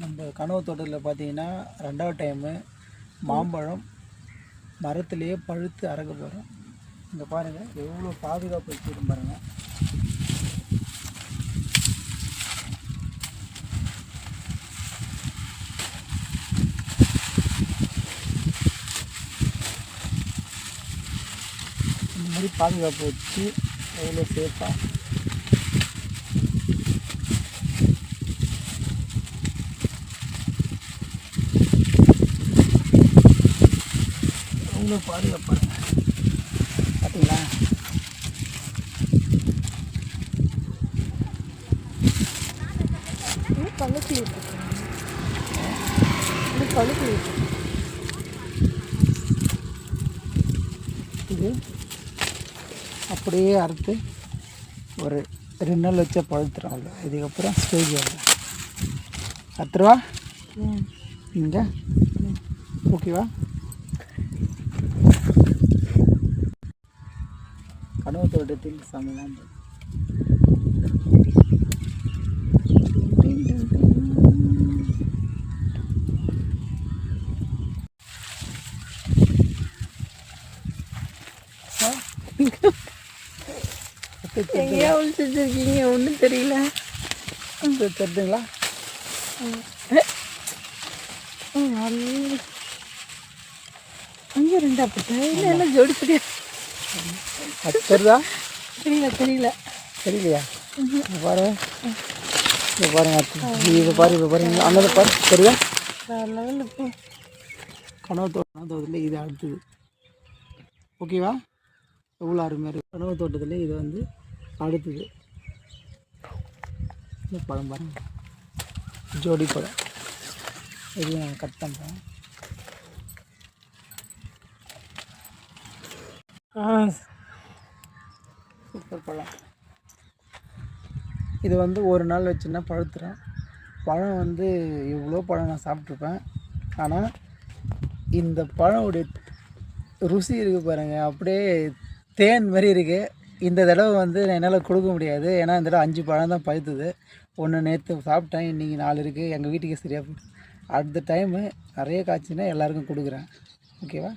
நம்ம கனவு தோட்டத்தில் பார்த்தீங்கன்னா 2வது டைமு மாம்பழம் மரத்துலேயே பழுத்து அறக்க போகிறோம். இங்கே பாருங்கள் எவ்வளோ பாதுகாப்பு வச்சுருக்கோம் பாருங்கள். இந்த மாதிரி பாதுகாப்பு வச்சு எவ்வளோ சேஃபாக எவ்வளோ பாதுகாப்பாங்க பார்த்தீங்களா? இது அப்படியே அறுத்து ஒரு 2 நாள் வச்சா பழுத்துரும். அவ்வளோ இதுக்கப்புறம் ஸ்டேஜ் ஆகும். 10 ரூபா இங்கே ஓகேவா? கனவு தோட்டத்தில் சமையலாம் எங்கேயா ஒழிச்சிருக்கீங்க? ஒன்றும் தெரியல. தெரிஞ்சுங்களா? அங்கே 2 அப்படி இல்லை எல்லாம் ஜோடி சரியா அது தெரியுதா? தெரியலையா? பாரு இது பாருங்க. இது பாரு இப்போ பாருங்க. அங்கே பாரு தெரியுதா? கனவு தோட்டத்தில் இது அடுத்தது ஓகேவா? எவ்வளோ அருமையாக இருக்குது. கனவு தோட்டத்தில் இது வந்து அடுத்தது இந்த பழம் பாருங்கள், ஜோடி பழம். இதையும் நான் கட் பண்ணுறேன். சூப்பர் பழம். இது வந்து ஒரு நாள் வச்சுன்னா பழுத்துறேன். பழம் வந்து எவ்வளோ பழம் நான் சாப்பிட்ருப்பேன். ஆனால் இந்த பழமுடைய ருசி இருக்குது பாருங்கள், அப்படியே தேன் மாதிரி இருக்குது. இந்த தடவை வந்து என்னால் கொடுக்க முடியாது, ஏன்னா இந்த தடவை 5 பழம் தான் பழுத்துது. ஒன்று நேற்று சாப்பிட்டேன், இன்றைக்கி 4 இருக்குது. எங்கள் வீட்டுக்கே சரியாக போய்ட்டு அடுத்த டைமு நிறைய காய்ச்சின்னா எல்லாருக்கும் கொடுக்குறேன். ஓகேவா?